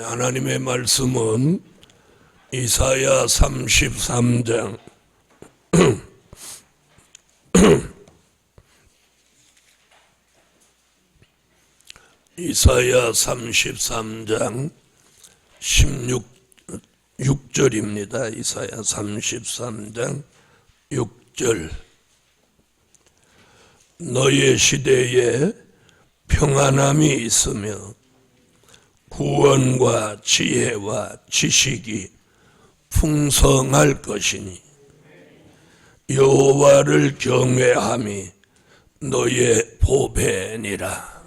하나님의 말씀은 이사야 33장 이사야 33장 6절입니다. 이사야 33장 6절. 너의 시대에 평안함이 있으며 구원과 지혜와 지식이 풍성할 것이니 여호와를 경외함이 너의 보배니라.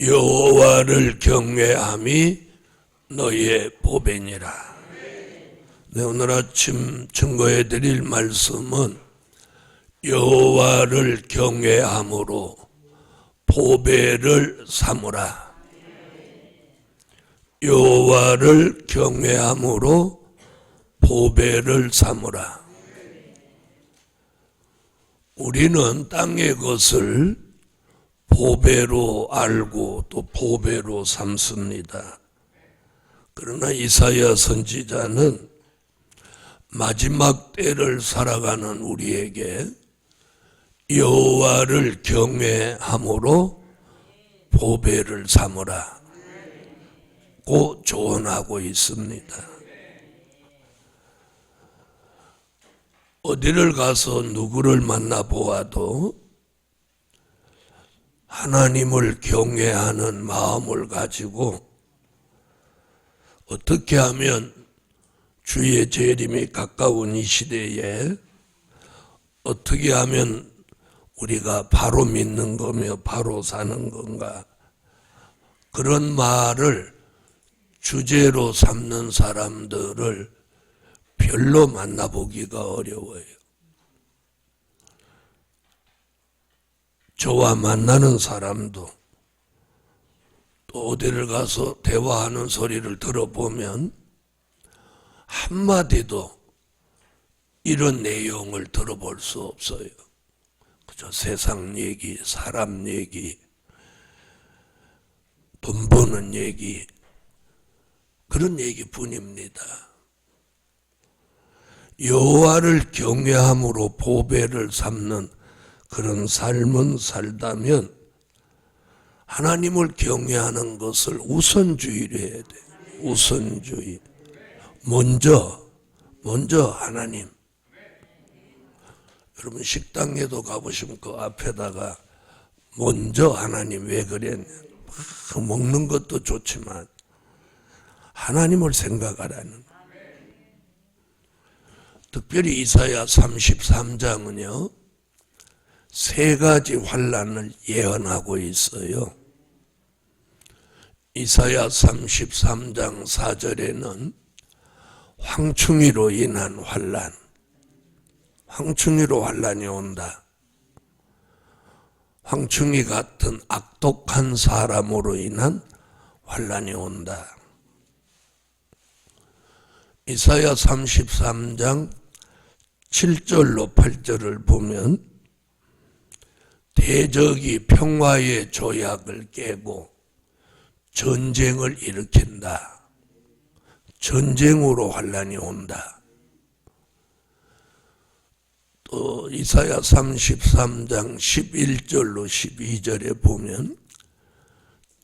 여호와를 경외함이 너의 보배니라. 네, 오늘 아침 증거해 드릴 말씀은 여호와를 경외함으로 보배를 삼으라. 여호와를 경외함으로 보배를 삼으라. 우리는 땅의 것을 보배로 알고 또 보배로 삼습니다. 그러나 이사야 선지자는 마지막 때를 살아가는 우리에게 여호와를 경외함으로 보배를 삼으라 고 조언하고 있습니다. 어디를 가서 누구를 만나보아도 하나님을 경외하는 마음을 가지고 어떻게 하면 주의 재림이 가까운 이 시대에 어떻게 하면 우리가 바로 믿는 거며 바로 사는 건가, 그런 말을 주제로 삼는 사람들을 별로 만나보기가 어려워요. 저와 만나는 사람도 또 어디를 가서 대화하는 소리를 들어보면 한마디도 이런 내용을 들어볼 수 없어요. 그저 세상 얘기, 사람 얘기, 돈 버는 얘기, 그런 얘기뿐입니다. 여호와를 경외함으로 보배를 삼는 그런 삶은 살다면 하나님을 경외하는 것을 우선주의로 해야 돼요. 우선주의. 먼저 하나님. 여러분 식당에도 가보시면 그 앞에다가 먼저 하나님 왜 그랬냐. 먹는 것도 좋지만 하나님을 생각하라는. 특별히 이사야 33장은요. 세 가지 환난을 예언하고 있어요. 이사야 33장 4절에는 황충이로 인한 환난, 황충이로 환난이 온다. 황충이 같은 악독한 사람으로 인한 환난이 온다. 이사야 33장 7절로 8절을 보면 대적이 평화의 조약을 깨고 전쟁을 일으킨다. 전쟁으로 환난이 온다. 또 이사야 33장 11절로 12절에 보면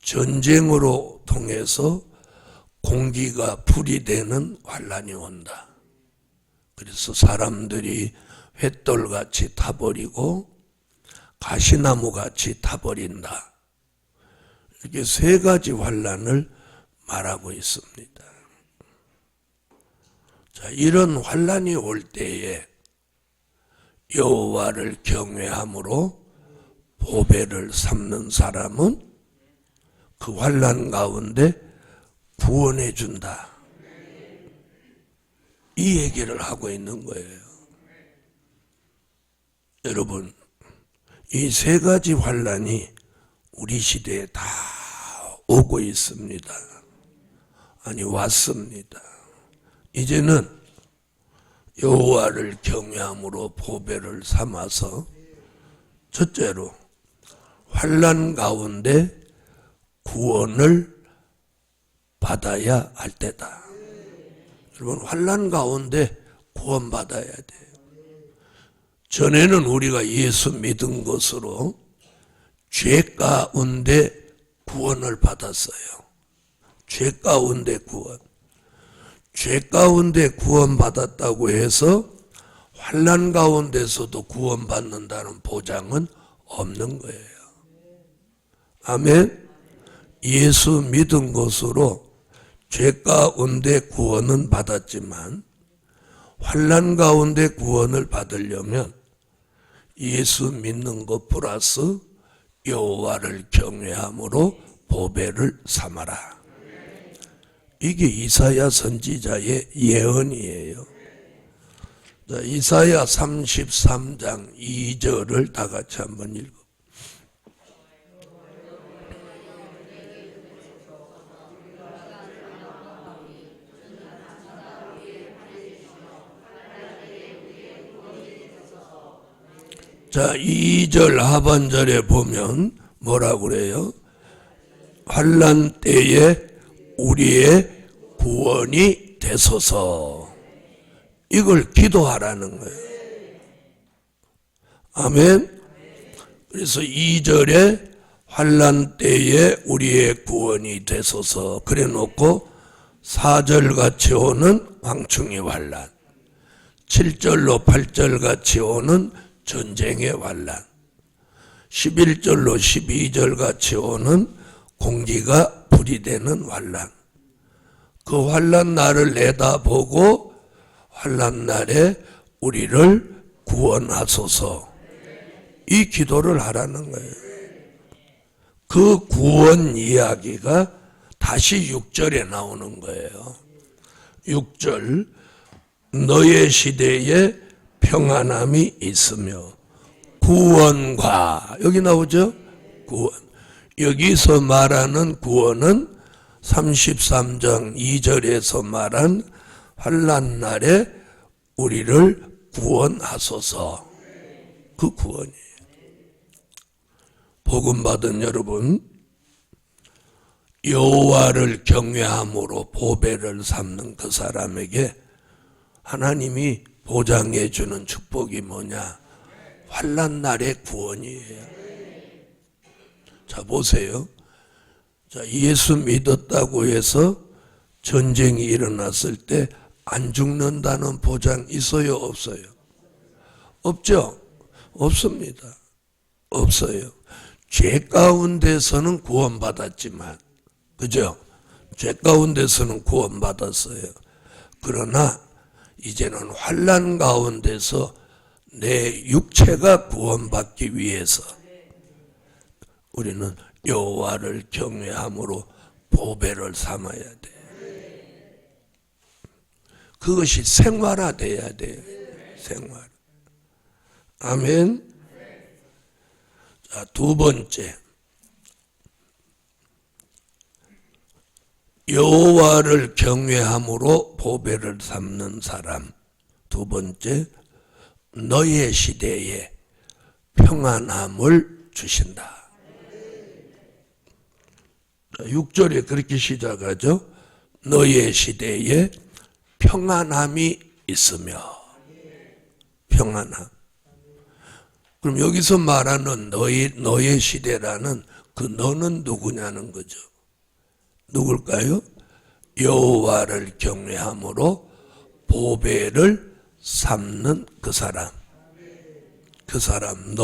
전쟁으로 통해서 공기가 불이 되는 환난이 온다. 그래서 사람들이 횃돌같이 타버리고 가시나무같이 타버린다. 이렇게 세 가지 환난을 말하고 있습니다. 자, 이런 환난이 올 때에 여호와를 경외함으로 보배를 삼는 사람은 그 환난 가운데 구원해 준다. 이 얘기를 하고 있는 거예요. 여러분, 이 세 가지 환난이 우리 시대에 다 오고 있습니다. 아니, 왔습니다. 이제는 여호와를 경외함으로 보배를 삼아서 첫째로 환난 가운데 구원을 받아야 할 때다. 여러분, 환난 가운데 구원받아야 돼요. 전에는 우리가 예수 믿은 것으로 죄 가운데 구원을 받았어요. 죄 가운데 구원. 죄 가운데 구원받았다고 해서 환난 가운데서도 구원받는다는 보장은 없는 거예요. 아멘. 예수 믿은 것으로 죄 가운데 구원은 받았지만 환난 가운데 구원을 받으려면 예수 믿는 것 플러스 여호와를 경외함으로 보배를 삼아라. 이게 이사야 선지자의 예언이에요. 자, 이사야 33장 2절을 다 같이 한번 읽어. 자, 2절 하반절에 보면 뭐라고 그래요? 환난 때에 우리의 구원이 되소서. 이걸 기도하라는 거예요. 아멘. 그래서 2절에 환난 때에 우리의 구원이 되소서 그래 놓고 4절 같이 오는 황충의 환난, 7절로 8절 같이 오는 전쟁의 환난, 11절로 12절 같이 오는 공기가 불이 되는 환난. 그 환난 날을 내다보고 환난 날에 우리를 구원하소서. 이 기도를 하라는 거예요. 그 구원 이야기가 다시 6절에 나오는 거예요. 6절, 너의 시대에 평안함이 있으며 구원과, 여기 나오죠? 구원. 여기서 말하는 구원은 33장 2절에서 말한 환난 날에 우리를 구원하소서. 그 구원이에요. 복음 받은 여러분, 여호와를 경외함으로 보배를 삼는 그 사람에게 하나님이 보장해 주는 축복이 뭐냐? 환난 날의 구원이에요. 자, 보세요. 자, 예수 믿었다고 해서 전쟁이 일어났을 때 안 죽는다는 보장 있어요, 없어요? 없죠? 없습니다. 없어요. 죄 가운데서는 구원받았지만, 그죠? 죄 가운데서는 구원받았어요. 그러나 이제는 환난 가운데서 내 육체가 구원받기 위해서 우리는 여호와를 경외함으로 보배를 삼아야 돼. 그것이 생활화돼야 돼요. 생활. 아멘. 자, 두 번째, 여호와를 경외함으로 보배를 삼는 사람. 두 번째, 너의 시대에 평안함을 주신다. 6절에 그렇게 시작하죠. 너의 시대에 평안함이 있으며. 평안함. 그럼 여기서 말하는 너의 시대라는 그 너는 누구냐는 거죠. 누굴까요? 여호와를 경외함으로 보배를 삼는 그 사람. 그 사람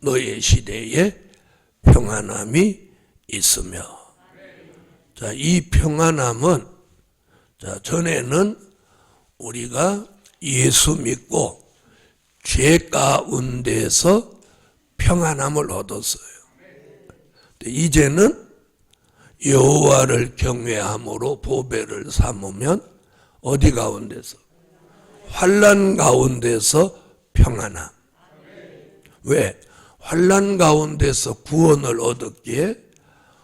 너의 시대에 평안함이 있으며. 자, 이 평안함은, 자, 전에는 우리가 예수 믿고 죄 가운데서 평안함을 얻었어요. 이제는 여호와를 경외함으로 보배를 삼으면 어디 가운데서? 환난 가운데서 평안함. 왜? 환난 가운데서 구원을 얻었기에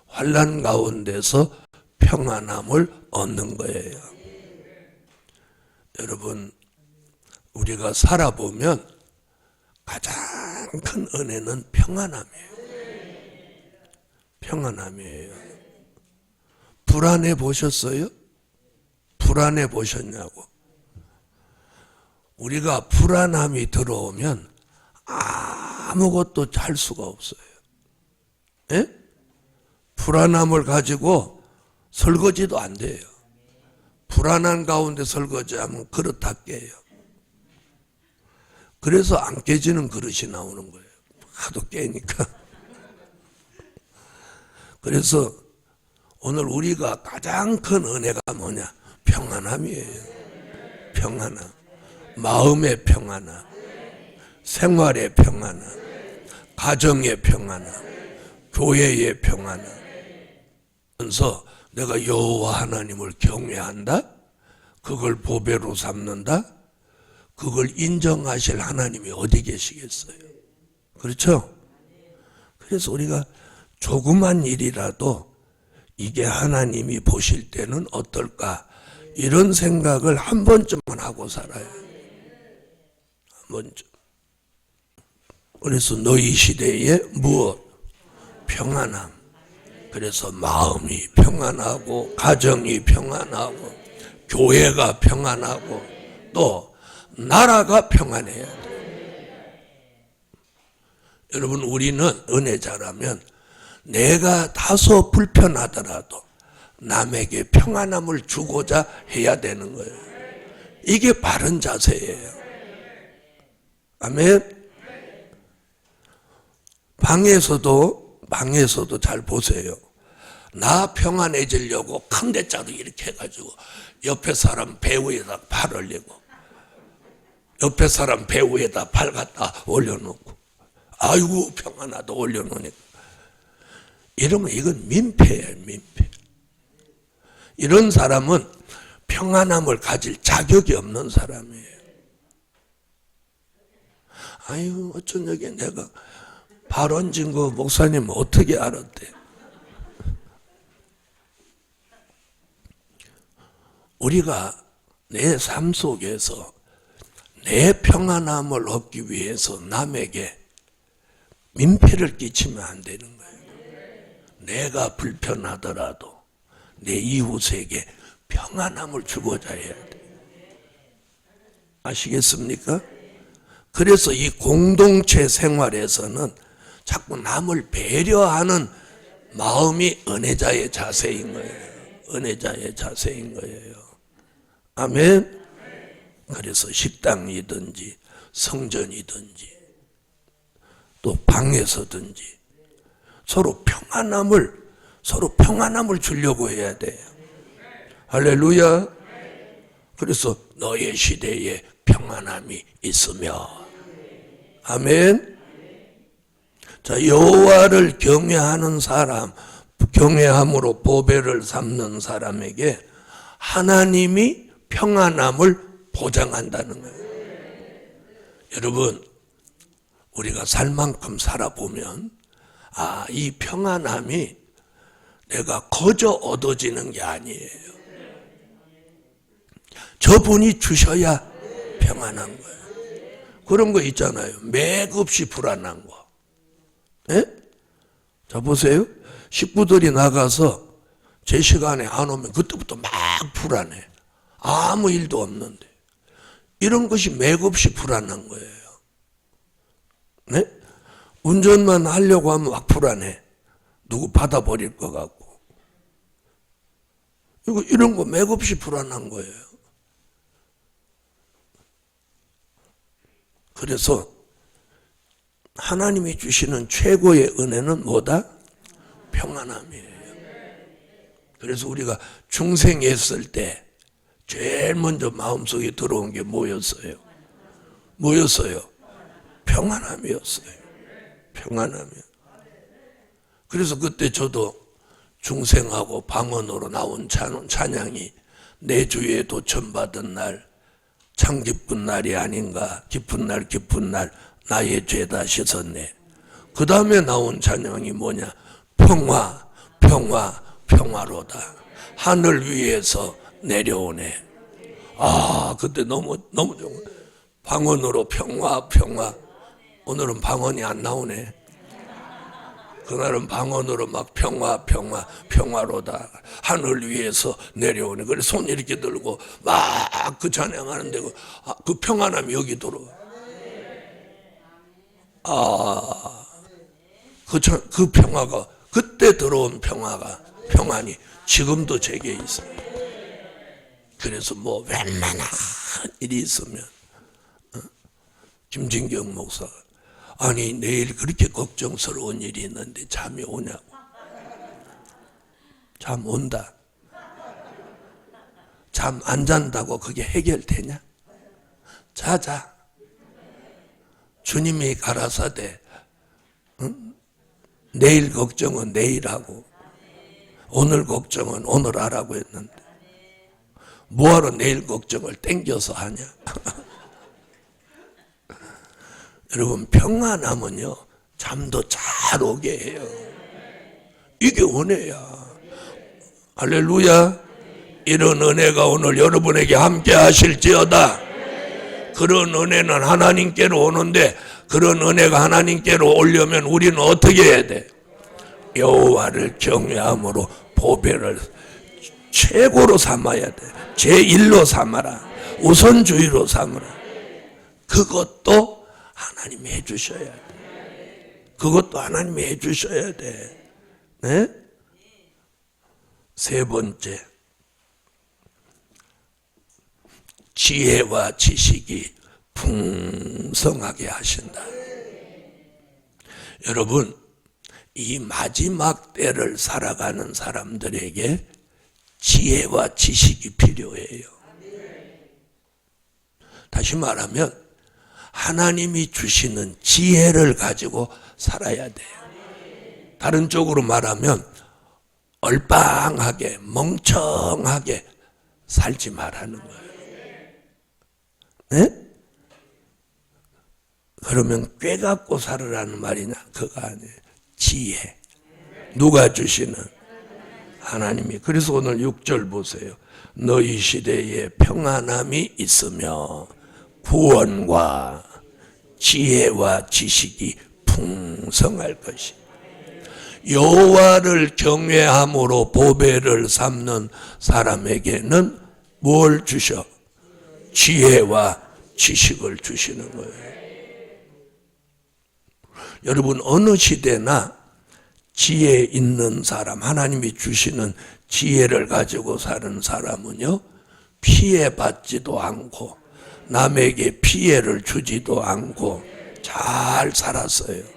환난 가운데서 평안함을 얻는 거예요. 여러분, 우리가 살아보면 가장 큰 은혜는 평안함이에요. 평안함이에요. 불안해 보셨어요? 불안해 보셨냐고. 우리가 불안함이 들어오면 아무것도 할 수가 없어요. 예? 불안함을 가지고 설거지도 안 돼요. 불안한 가운데 설거지하면 그릇 다 깨요. 그래서 안 깨지는 그릇이 나오는 거예요. 하도 깨니까. 그래서 오늘 우리가 가장 큰 은혜가 뭐냐? 평안함이에요. 평안함. 마음의 평안함. 생활의 평안함. 가정의 평안함. 교회의 평안함. 그래서 내가 여호와 하나님을 경외한다? 그걸 보배로 삼는다? 그걸 인정하실 하나님이 어디 계시겠어요? 그렇죠? 그래서 우리가 조그만 일이라도 이게 하나님이 보실 때는 어떨까? 이런 생각을 한 번쯤은 하고 살아요. 한 번쯤. 그래서 너희 시대에 무엇? 평안함. 그래서 마음이 평안하고 가정이 평안하고 교회가 평안하고 또 나라가 평안해야 돼. 여러분, 우리는 은혜자라면 내가 다소 불편하더라도 남에게 평안함을 주고자 해야 되는 거예요. 이게 바른 자세예요. 아멘. 방에서도 잘 보세요. 나 평안해지려고 큰 대자로 이렇게 해가지고 옆에 사람 배우에다 팔 올리고 옆에 사람 배우에다 팔 갖다 올려놓고 아이고 평안하다 올려놓으니까 이러면 이건 민폐예요. 민폐. 이런 사람은 평안함을 가질 자격이 없는 사람이에요. 아유 어쩐 적에 내가 발 얹은 거 목사님 어떻게 알았대? 우리가 내 삶 속에서 내 평안함을 얻기 위해서 남에게 민폐를 끼치면 안 되는 거예요. 내가 불편하더라도 내 이웃에게 평안함을 주고자 해야 돼. 아시겠습니까? 그래서 이 공동체 생활에서는 자꾸 남을 배려하는 마음이 은혜자의 자세인 거예요. 은혜자의 자세인 거예요. 아멘. 그래서 식당이든지 성전이든지 또 방에서든지 서로 평안함을 주려고 해야 돼요. 할렐루야. 그래서 너의 시대에 평안함이 있으며. 아멘. 자, 여호와를 경외하는 사람, 경외함으로 보배를 삼는 사람에게 하나님이 평안함을 보장한다는 거예요. 여러분, 우리가 살 만큼 살아보면 이 평안함이 내가 거저 얻어지는 게 아니에요. 저분이 주셔야 평안한 거예요. 그런 거 있잖아요. 맥없이 불안한 거. 예? 자, 보세요. 식구들이 나가서 제 시간에 안 오면 그때부터 막 불안해. 아무 일도 없는데. 이런 것이 맥없이 불안한 거예요. 네? 운전만 하려고 하면 막 불안해. 누구 받아버릴 것 같고. 이런 거 맥없이 불안한 거예요. 그래서 하나님이 주시는 최고의 은혜는 뭐다? 평안함이에요. 그래서 우리가 중생했을 때 제일 먼저 마음속에 들어온 게 뭐였어요? 평안함이었어요. 평안함이요. 그래서 그때 저도 중생하고 방언으로 나온 찬양이 내 주에 도천받은 날 참 기쁜 날이 아닌가. 기쁜 날 나의 죄다 씻었네. 그 다음에 나온 찬양이 뭐냐? 평화로다. 하늘 위에서 내려오네. 그때 너무 좋은 방언으로 평화. 오늘은 방언이 안 나오네. 그날은 방언으로 막 평화로다. 하늘 위에서 내려오네. 그래 손 이렇게 들고 막 그 찬양하는데 그 평안함이 여기 들어와. 그 평화가, 그때 들어온 평안이 지금도 제게 있어요. 그래서 뭐 웬만한 일이 있으면 김진경 목사가 아니 내일 그렇게 걱정스러운 일이 있는데 잠이 오냐고. 잠 온다. 잠 안 잔다고 그게 해결되냐? 자자. 주님이 가라사대 내일 걱정은 내일 하고 오늘 걱정은 오늘 하라고 했는데 뭐하러 내일 걱정을 땡겨서 하냐? 여러분 평안하면요 잠도 잘 오게 해요. 이게 은혜야. 할렐루야. 이런 은혜가 오늘 여러분에게 함께 하실지어다. 그런 은혜는 하나님께로 오는데 그런 은혜가 하나님께로 오려면 우리는 어떻게 해야 돼? 여호와를 경외함으로 보배를 최고로 삼아야 돼. 제1로 삼아라. 우선주의로 삼아라. 그것도 하나님이 해주셔야 돼. 그것도 하나님이 해주셔야 돼. 네? 세 번째, 지혜와 지식이 풍성하게 하신다. 여러분, 이 마지막 때를 살아가는 사람들에게 지혜와 지식이 필요해요. 다시 말하면 하나님이 주시는 지혜를 가지고 살아야 돼요. 다른 쪽으로 말하면 얼빵하게 멍청하게 살지 말라는 거예요. 네? 그러면 꾀 갖고 살으라는 말이냐? 그거 아니에요. 지혜. 누가 주시는? 하나님이. 그래서 오늘 6절 보세요. 너희 시대에 평안함이 있으며 구원과 지혜와 지식이 풍성할 것이. 여호와를 경외함으로 보배를 삼는 사람에게는 뭘 주셔? 지혜와 지식을 주시는 거예요. 여러분 어느 시대나 지혜 있는 사람, 하나님이 주시는 지혜를 가지고 사는 사람은요 피해받지도 않고 남에게 피해를 주지도 않고 잘 살았어요.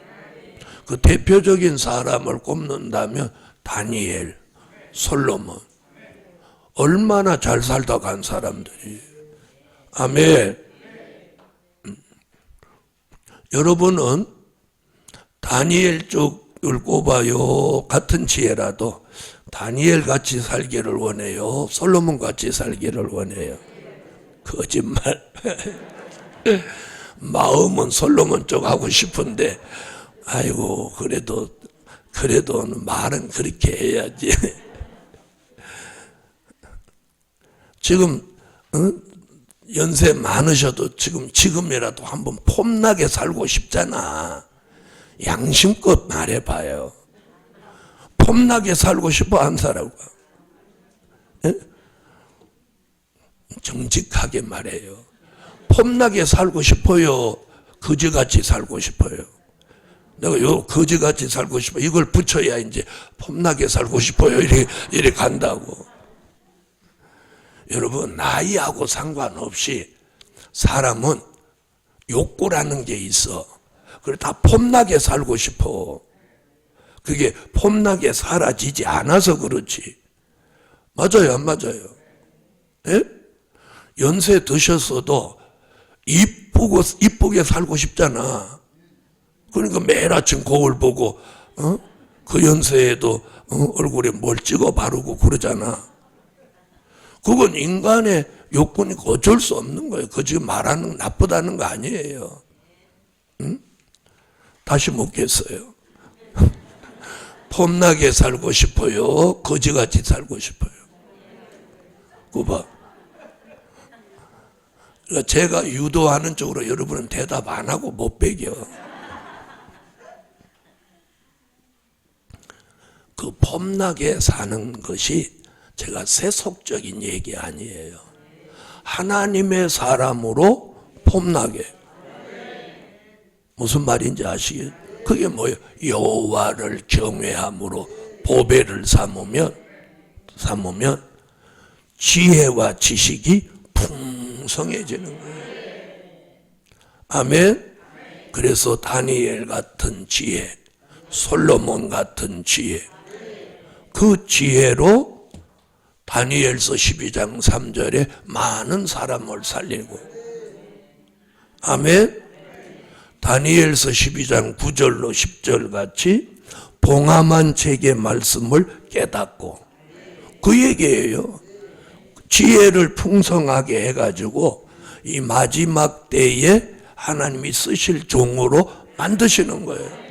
그 대표적인 사람을 꼽는다면 다니엘, 솔로몬. 얼마나 잘 살다 간 사람들이. 아멘. 여러분은 다니엘 쪽을 꼽아요. 같은 지혜라도 다니엘 같이 살기를 원해요? 솔로몬 같이 살기를 원해요? 거짓말. 마음은 솔로몬 쪽 하고 싶은데 아이고 그래도 말은 그렇게 해야지. 지금 연세 많으셔도 지금이라도 한번 폼나게 살고 싶잖아. 양심껏 말해봐요. 폼나게 살고 싶어 한 사람과 정직하게 말해요. 폼나게 살고 싶어요? 거지같이 살고 싶어요? 내가 요 거지같이 살고 싶어 이걸 붙여야 이제 폼나게 살고 싶어요 이래 간다고. 여러분 나이하고 상관없이 사람은 욕구라는 게 있어. 그래 다 폼나게 살고 싶어. 그게 폼나게 사라지지 않아서 그렇지. 맞아요 안 맞아요? 예? 연세 드셨어도 이쁘게 살고 싶잖아. 그러니까 매일 아침 거울 보고 그 연세에도 얼굴에 뭘 찍어 바르고 그러잖아. 그건 인간의 욕구니까 어쩔 수 없는 거예요. 그 지금 말하는 건 나쁘다는 거 아니에요. 응? 다시 묻겠어요. 폼나게 살고 싶어요? 거지같이 살고 싶어요? 그거 봐. 그러니까 제가 유도하는 쪽으로 여러분은 대답 안 하고 못 배겨. 그 폼나게 사는 것이 제가 세속적인 얘기 아니에요. 하나님의 사람으로 폼나게. 무슨 말인지 아시겠어요? 그게 뭐예요? 여호와를 경외함으로 보배를 삼으면 지혜와 지식이 풍성해지는 거예요. 아멘. 그래서 다니엘 같은 지혜, 솔로몬 같은 지혜, 그 지혜로 다니엘서 12장 3절에 많은 사람을 살리고, 아멘. 다니엘서 12장 9절로 10절 같이 봉함한 책의 말씀을 깨닫고, 그 얘기예요. 지혜를 풍성하게 해가지고 이 마지막 때에 하나님이 쓰실 종으로 만드시는 거예요.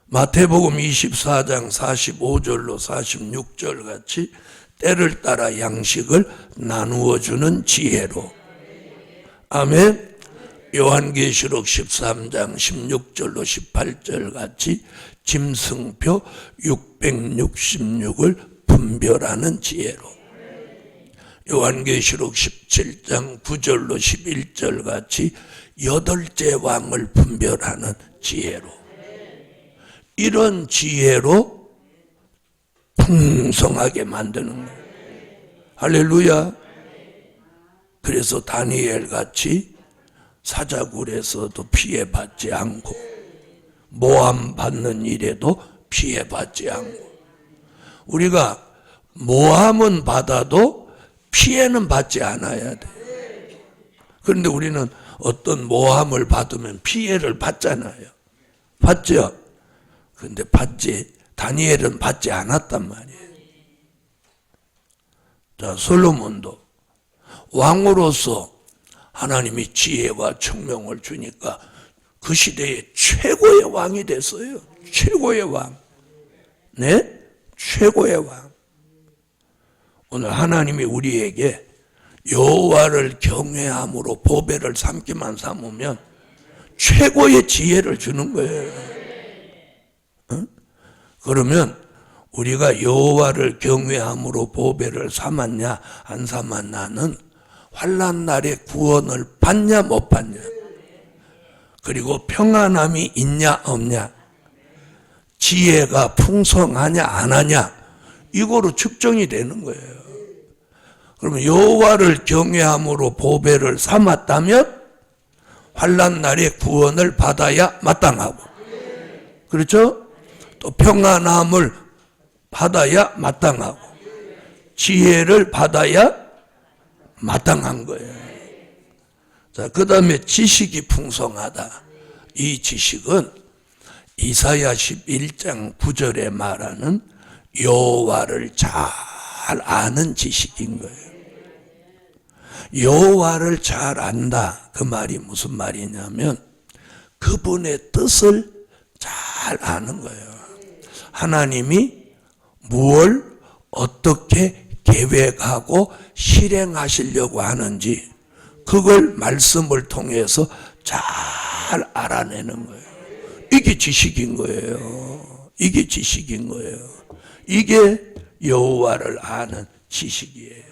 마태복음 24장 45절로 46절 같이 때를 따라 양식을 나누어 주는 지혜로. 아멘. 요한계시록 13장 16절로 18절 같이 짐승표 666을 분별하는 지혜로. 요한계시록 17장 9절로 11절 같이 8째 왕을 분별하는 지혜로. 이런 지혜로 풍성하게 만드는 거예요. 할렐루야. 그래서 다니엘 같이 사자굴에서도 피해받지 않고 모함 받는 일에도 피해받지 않고, 우리가 모함은 받아도 피해는 받지 않아야 돼. 그런데 우리는 어떤 모함을 받으면 피해를 받잖아요. 받죠? 그런데 다니엘은 받지 않았단 말이에요. 자, 솔로몬도 왕으로서 하나님이 지혜와 청명을 주니까 그 시대의 최고의 왕이 됐어요. 최고의 왕. 네? 최고의 왕. 오늘 하나님이 우리에게 여호와를 경외함으로 보배를 삼기만 삼으면 최고의 지혜를 주는 거예요. 어? 그러면 우리가 여호와를 경외함으로 보배를 삼았냐 안 삼았냐는 환난 날에 구원을 받냐 못 받냐, 그리고 평안함이 있냐 없냐, 지혜가 풍성하냐 안 하냐, 이거로 측정이 되는 거예요. 그러면 여호와를 경외함으로 보배를 삼았다면 환난 날에 구원을 받아야 마땅하고, 그렇죠? 또 평안함을 받아야 마땅하고 지혜를 받아야 마땅한 거예요. 자, 그 다음에 지식이 풍성하다. 이 지식은 이사야 11장 9절에 말하는 여호와를 잘 아는 지식인 거예요. 여호와를 잘 안다. 그 말이 무슨 말이냐면 그분의 뜻을 잘 아는 거예요. 하나님이 무엇을 어떻게 계획하고 실행하시려고 하는지 그걸 말씀을 통해서 잘 알아내는 거예요. 이게 지식인 거예요. 이게 지식인 거예요. 이게 여호와를 아는 지식이에요.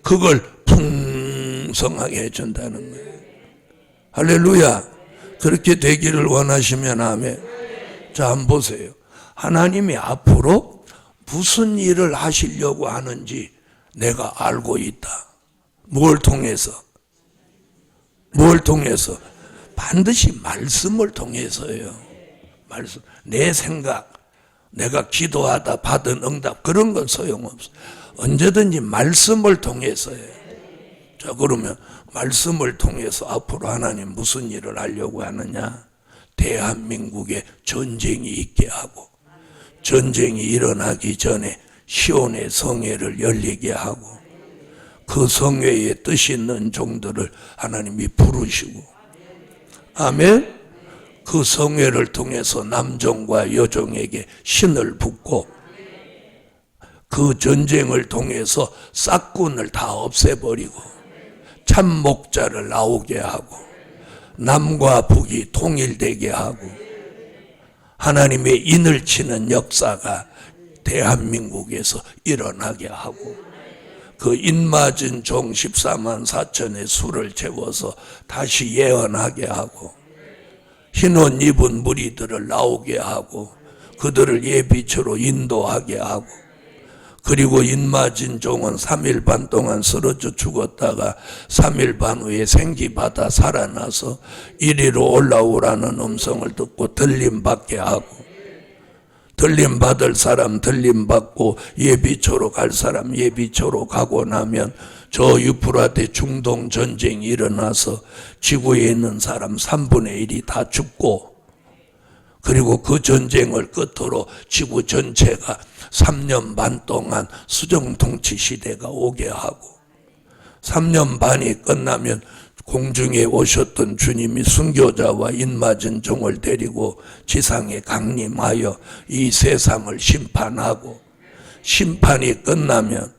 그걸 풍성하게 해준다는 거예요. 할렐루야. 그렇게 되기를 원하시면 아멘. 자, 한번 보세요. 하나님이 앞으로 무슨 일을 하시려고 하는지 내가 알고 있다. 뭘 통해서? 뭘 통해서? 반드시 말씀을 통해서요. 말씀. 내 생각, 내가 기도하다 받은 응답, 그런 건 소용없어. 언제든지 말씀을 통해서요. 자, 그러면 말씀을 통해서 앞으로 하나님 무슨 일을 하려고 하느냐? 대한민국에 전쟁이 있게 하고, 전쟁이 일어나기 전에 시온의 성회를 열리게 하고, 그 성회에 뜻 있는 종들을 하나님이 부르시고, 아멘. 그 성회를 통해서 남종과 여종에게 신을 붓고, 그 전쟁을 통해서 싹군을 다 없애버리고 참 목자를 나오게 하고 남과 북이 통일되게 하고 하나님의 인을 치는 역사가 대한민국에서 일어나게 하고, 그 인맞은 종 14만 4천의 수를 채워서 다시 예언하게 하고, 흰옷 입은 무리들을 나오게 하고, 그들을 예비처로 인도하게 하고, 그리고 인맞은 종은 3일 반 동안 쓰러져 죽었다가 3일 반 후에 생기받아 살아나서 이리로 올라오라는 음성을 듣고 들림받게 하고, 들림받을 사람 들림받고 예비처로 갈 사람 예비처로 가고 나면 저 유프라테 중동 전쟁이 일어나서 지구에 있는 사람 3분의 1이 다 죽고, 그리고 그 전쟁을 끝으로 지구 전체가 3년 반 동안 수정통치 시대가 오게 하고, 3년 반이 끝나면 공중에 오셨던 주님이 순교자와 인맞은 종을 데리고 지상에 강림하여 이 세상을 심판하고, 심판이 끝나면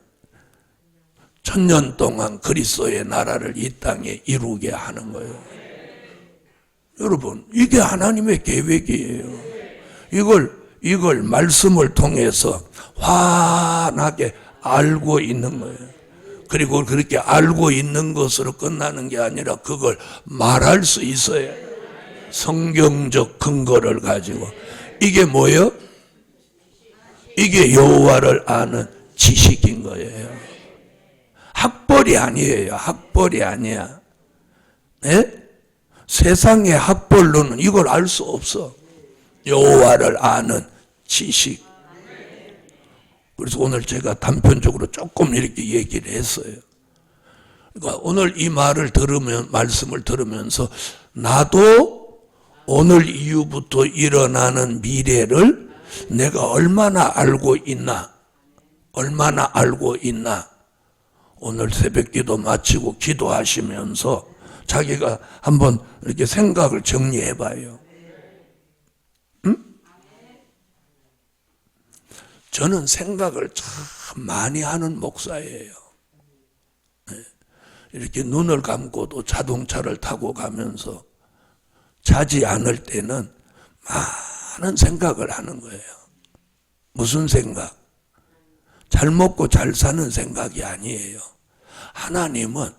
1000년 동안 그리스도의 나라를 이 땅에 이루게 하는 거예요. 여러분, 이게 하나님의 계획이에요. 이걸 말씀을 통해서 환하게 알고 있는 거예요. 그리고 그렇게 알고 있는 것으로 끝나는 게 아니라 그걸 말할 수 있어야 해요. 성경적 근거를 가지고. 이게 뭐예요? 이게 여호와를 아는 지식인 거예요. 학벌이 아니에요. 학벌이 아니야. 네? 세상의 학벌로는 이걸 알 수 없어. 여호와를 아는 지식. 그래서 오늘 제가 단편적으로 조금 이렇게 얘기를 했어요. 그러니까 오늘 이 말을 말씀을 들으면서 나도 오늘 이후부터 일어나는 미래를 내가 얼마나 알고 있나, 오늘 새벽기도 마치고 기도하시면서 자기가 한번 이렇게 생각을 정리해 봐요. 저는 생각을 참 많이 하는 목사예요. 이렇게 눈을 감고도 자동차를 타고 가면서 자지 않을 때는 많은 생각을 하는 거예요. 무슨 생각? 잘 먹고 잘 사는 생각이 아니에요. 하나님은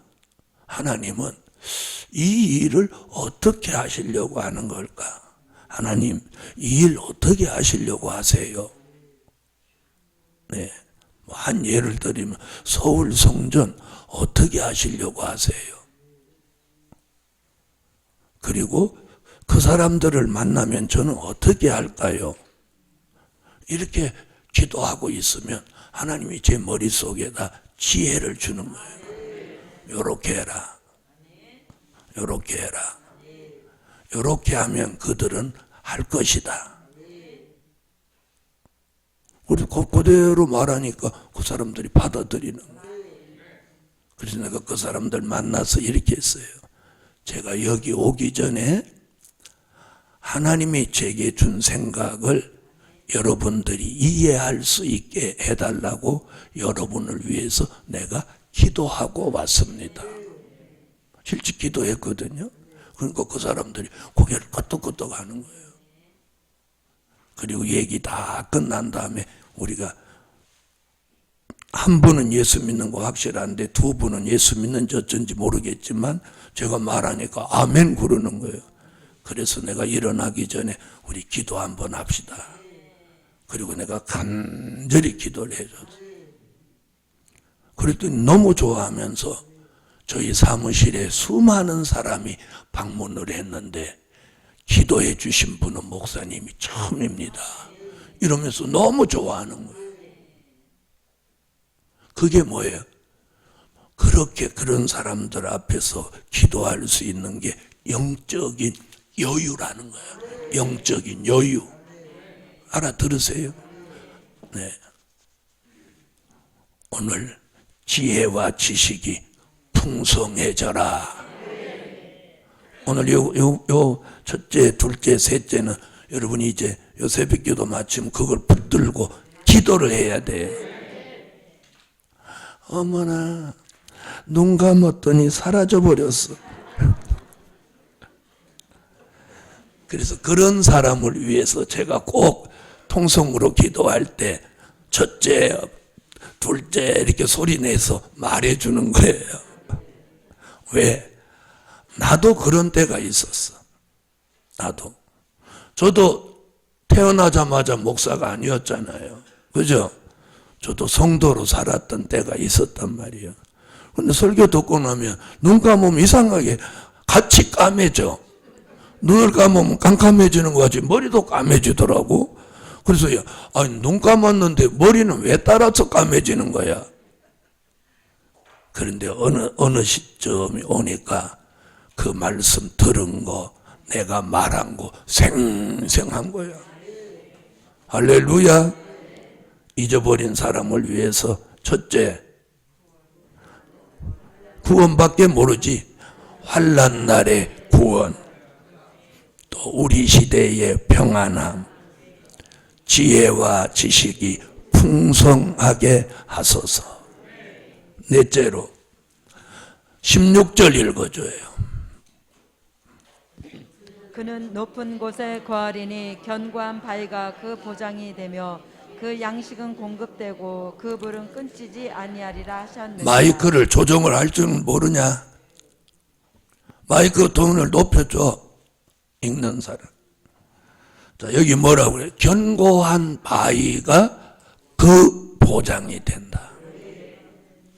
이 일을 어떻게 하시려고 하는 걸까? 하나님, 이 일 어떻게 하시려고 하세요? 네, 한 예를 들면 서울 성전 어떻게 하시려고 하세요? 그리고 그 사람들을 만나면 저는 어떻게 할까요? 이렇게 기도하고 있으면 하나님이 제 머릿속에다 지혜를 주는 거예요. 요렇게 해라. 요렇게 해라. 요렇게 하면 그들은 할 것이다. 우리 그대로 말하니까 그 사람들이 받아들이는 거예요. 그래서 내가 그 사람들 만나서 이렇게 했어요. 제가 여기 오기 전에 하나님이 제게 준 생각을 여러분들이 이해할 수 있게 해달라고 여러분을 위해서 내가 기도하고 왔습니다. 실제 기도했거든요. 그러니까 그 사람들이 고개를 끄덕끄덕 하는 거예요. 그리고 얘기 다 끝난 다음에 우리가 한 분은 예수 믿는 거 확실한데 두 분은 예수 믿는지 어쩐지 모르겠지만 제가 말하니까 아멘 그러는 거예요. 그래서 내가 일어나기 전에 우리 기도 한번 합시다. 그리고 내가 간절히 기도를 해줬어요. 그랬더니 너무 좋아하면서 저희 사무실에 수많은 사람이 방문을 했는데 기도해 주신 분은 목사님이 처음입니다. 이러면서 너무 좋아하는 거예요. 그게 뭐예요? 그렇게 그런 사람들 앞에서 기도할 수 있는 게 영적인 여유라는 거예요. 영적인 여유. 알아들으세요? 네. 오늘 지혜와 지식이 풍성해져라. 오늘 요 첫째, 둘째, 셋째는 여러분이 이제 요 새벽기도 마치면 그걸 붙들고 기도를 해야 돼. 어머나, 눈 감았더니 사라져 버렸어. 그래서 그런 사람을 위해서 제가 꼭 통성으로 기도할 때 첫째, 둘째 이렇게 소리 내서 말해주는 거예요. 왜? 나도 그런 때가 있었어. 나도. 저도 태어나자마자 목사가 아니었잖아요. 그죠? 저도 성도로 살았던 때가 있었단 말이에요. 근데 설교 듣고 나면 눈 감으면 이상하게 같이 까매져. 눈을 감으면 깜깜해지는 거 같지 머리도 까매지더라고. 그래서 아니, 눈 감았는데 머리는 왜 따라서 까매지는 거야? 그런데 어느 시점이 오니까 그 말씀 들은 거, 내가 말한 거 생생한 거야. 할렐루야. 잊어버린 사람을 위해서 첫째, 구원밖에 모르지. 환난 날의 구원, 또 우리 시대의 평안함, 지혜와 지식이 풍성하게 하소서. 넷째로 16절 읽어줘요. 그는 높은 곳에 거하리니 견고한 바위가 그 보장이 되며 그 양식은 공급되고 그 불은 끊지지 아니하리라 하셨느니라. 마이크를 조정을 할 줄은 모르냐? 마이크 톤을 높여줘. 읽는 사람. 자, 여기 뭐라고 그래? 견고한 바위가 그 보장이 된다.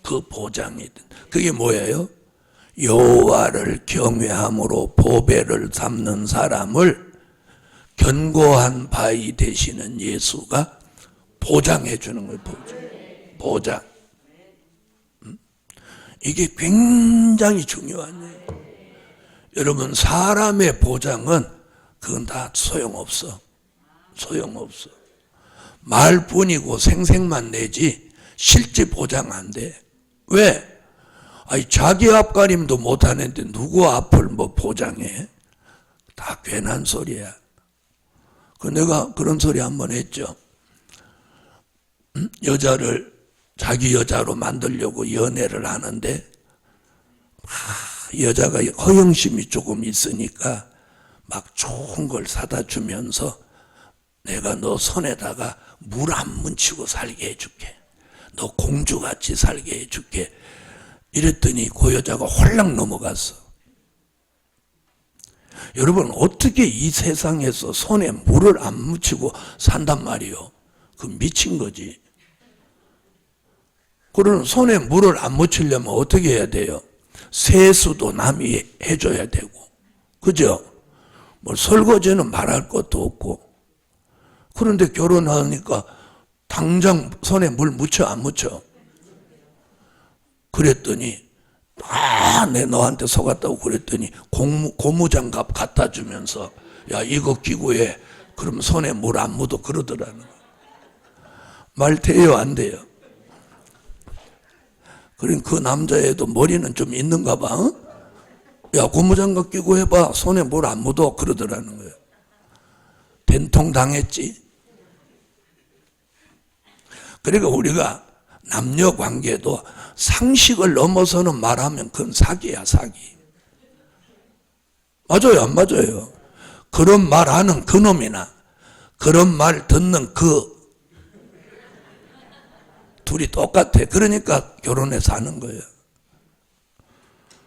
그 보장이 된다. 그게 뭐예요? 여호와를 경외함으로 보배를 삼는 사람을 견고한 바위 되시는 예수가 보장해 주는 거예요. 보장. 이게 굉장히 중요한 얘기예요. 여러분, 사람의 보장은 그건 다 소용없어. 소용없어. 말뿐이고 생색만 내지 실제 보장 안 돼. 왜? 아니, 자기 앞가림도 못하는데 누구 앞을 뭐 보장해? 다 괜한 소리야. 내가 그런 소리 한번 했죠. 여자를 자기 여자로 만들려고 연애를 하는데 여자가 허영심이 조금 있으니까 막 좋은 걸 사다 주면서 내가 너 손에다가 물 안 묻히고 살게 해줄게. 너 공주같이 살게 해줄게. 이랬더니 그 여자가 홀랑 넘어갔어. 여러분, 어떻게 이 세상에서 손에 물을 안 묻히고 산단 말이요? 그 미친 거지. 그러면 손에 물을 안 묻히려면 어떻게 해야 돼요? 세수도 남이 해줘야 되고, 그죠? 뭐 설거지는 말할 것도 없고. 그런데 결혼하니까 당장 손에 물 묻혀 안 묻혀? 그랬더니 내 너한테 속았다고 그랬더니 고무장갑 갖다 주면서 야, 이거 끼고 해. 그럼 손에 물 안 묻어 그러더라는 거야. 말 돼요, 안 돼요? 그럼 그 남자애도 머리는 좀 있는가 봐. 어? 야, 고무장갑 끼고 해봐. 손에 물 안 묻어 그러더라는 거예요. 된통 당했지. 그러니까 우리가 남녀 관계도 상식을 넘어서는 말하면 그건 사기야, 사기. 맞아요, 안 맞아요? 그런 말하는 그놈이나 그런 말 듣는 그 둘이 똑같아. 그러니까 결혼해서 하는 거예요.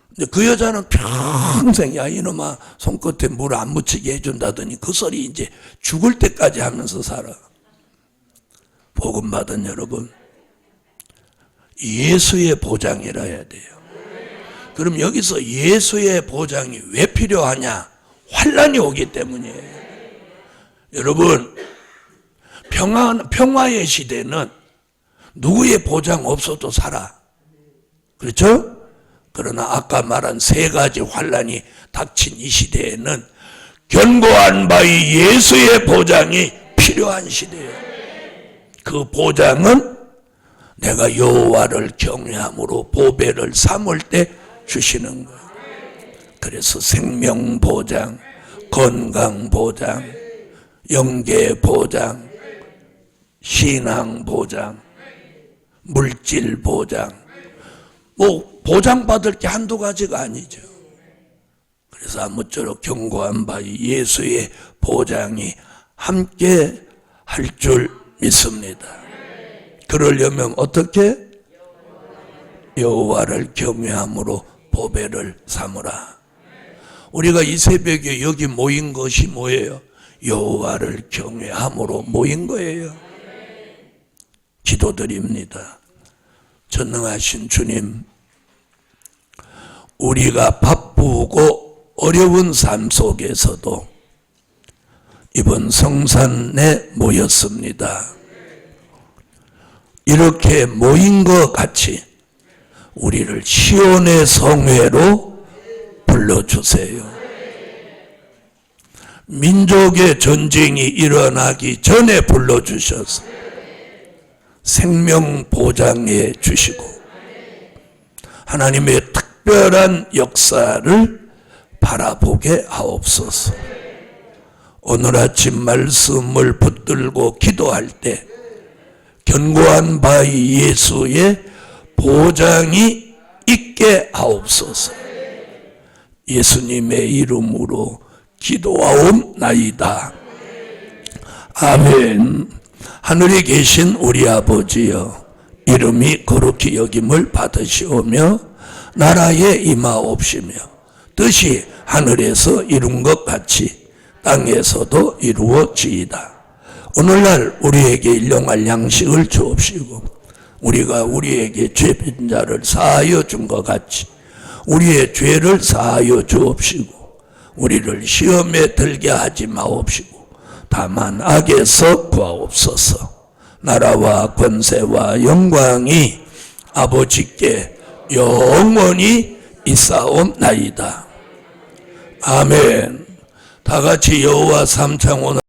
근데 그 여자는 평생 야, 이놈아 손끝에 물 안 묻히게 해준다더니 그 소리 이제 죽을 때까지 하면서 살아. 복음 받은 여러분, 예수의 보장이라 해야 돼요. 그럼 여기서 예수의 보장이 왜 필요하냐? 환난이 오기 때문이에요. 여러분, 평화의 시대는 누구의 보장 없어도 살아. 그렇죠? 그러나 아까 말한 세 가지 환난이 닥친 이 시대에는 견고한 바위 예수의 보장이 필요한 시대예요. 그 보장은 내가 여호와를 경외함으로 보배를 삼을 때 주시는 거예요. 그래서 생명 보장, 건강 보장, 영계 보장, 신앙 보장, 물질 보장, 뭐 보장받을 게 한두 가지가 아니죠. 그래서 아무쪼록 견고한 바위 예수의 보장이 함께 할 줄 믿습니다. 그러려면 어떻게? 여호와를 경외함으로 보배를 삼으라. 우리가 이 새벽에 여기 모인 것이 뭐예요? 여호와를 경외함으로 모인 거예요. 기도드립니다. 전능하신 주님, 우리가 바쁘고 어려운 삶 속에서도 이번 성산에 모였습니다. 이렇게 모인 것 같이 우리를 시온의 성회로 불러주세요. 민족의 전쟁이 일어나기 전에 불러주셔서 생명 보장해 주시고 하나님의 특별한 역사를 바라보게 하옵소서. 오늘 아침 말씀을 붙들고 기도할 때 견고한 바위 예수의 보장이 있게 하옵소서. 예수님의 이름으로 기도하옵나이다. 아멘. 하늘에 계신 우리 아버지여, 이름이 거룩히 여김을 받으시오며 나라에 임하옵시며 뜻이 하늘에서 이룬 것 같이 땅에서도 이루어지이다. 오늘날 우리에게 일용할 양식을 주옵시고 우리가 우리에게 죄진 자를 사하여 준 것 같이 우리의 죄를 사하여 주옵시고 우리를 시험에 들게 하지 마옵시고 다만 악에서 구하옵소서. 나라와 권세와 영광이 아버지께 영원히 있사옵나이다. 아멘. 다 같이 여호와 삼창 오늘